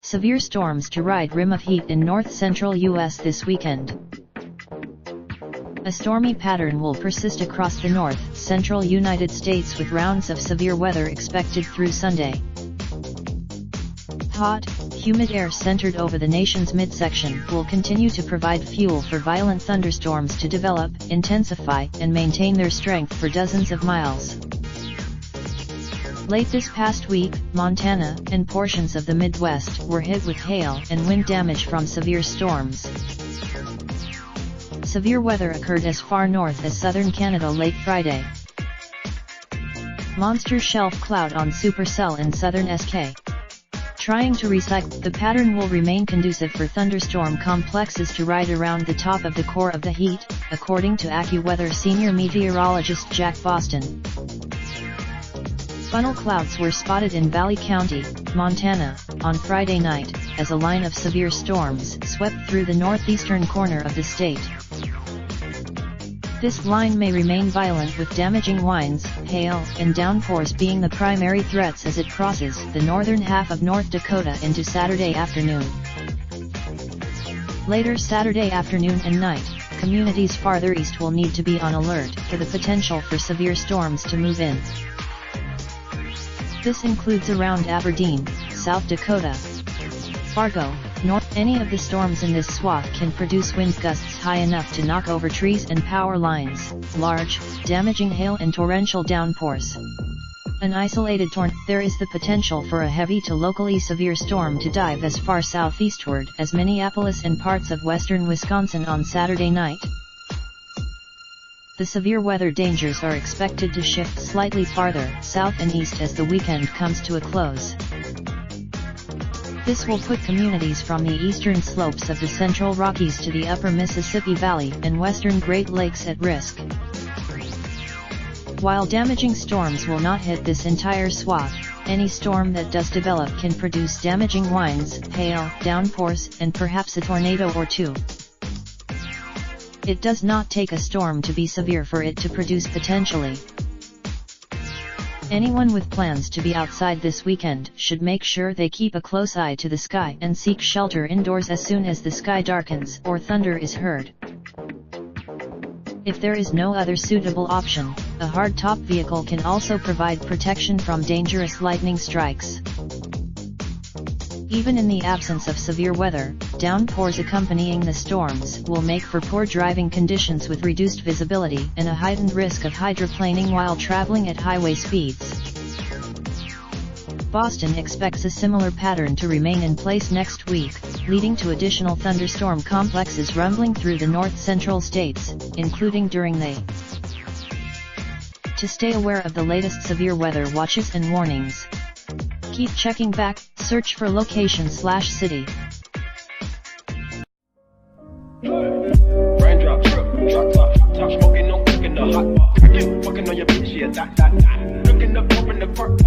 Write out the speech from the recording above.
Severe storms to ride rim of heat in north-central U.S. this weekend. A stormy pattern will persist across the north-central United States with rounds of severe weather expected through Sunday. Hot, humid air centered over the nation's midsection will continue to provide fuel for violent thunderstorms to develop, intensify, and maintain their strength for dozens of miles. Late this past week, Montana and portions of the Midwest were hit with hail and wind damage from severe storms. Severe weather occurred as far north as southern Canada late Friday. Monster shelf cloud on supercell in southern SK. Trying to recycle, the pattern will remain conducive for thunderstorm complexes to ride around the top of the core of the heat, according to AccuWeather senior meteorologist Jack Boston. Funnel clouds were spotted in Valley County, Montana, on Friday night, as a line of severe storms swept through the northeastern corner of the state. This line may remain violent with damaging winds, hail, and downpours being the primary threats as it crosses the northern half of North Dakota into Saturday afternoon. Later Saturday afternoon and night, communities farther east will need to be on alert for the potential for severe storms to move in. This includes around Aberdeen, South Dakota, Fargo, North. Any of the storms in this swath can produce wind gusts high enough to knock over trees and power lines, large, damaging hail and torrential downpours. An isolated tornado. There is the potential for a heavy to locally severe storm to dive as far southeastward as Minneapolis and parts of western Wisconsin on Saturday night. The severe weather dangers are expected to shift slightly farther south and east as the weekend comes to a close. This will put communities from the eastern slopes of the central Rockies to the upper Mississippi Valley and western Great Lakes at risk. While damaging storms will not hit this entire swath, any storm that does develop can produce damaging winds, hail, downpours, and perhaps a tornado or two. It does not take a storm to be severe for it to produce potentially. Anyone with plans to be outside this weekend should make sure they keep a close eye to the sky and seek shelter indoors as soon as the sky darkens or thunder is heard. If there is no other suitable option, a hardtop vehicle can also provide protection from dangerous lightning strikes. Even in the absence of severe weather, downpours accompanying the storms will make for poor driving conditions with reduced visibility and a heightened risk of hydroplaning while traveling at highway speeds. Boston expects a similar pattern to remain in place next week, leading to additional thunderstorm complexes rumbling through the north-central states, including during the. To stay aware of the latest severe weather watches and warnings, keep checking back, search for location/city. Raindrop, drop top, top smoking, no cooking the hot pot. Fucking on your bitch, yeah, that. Looking up, open the park,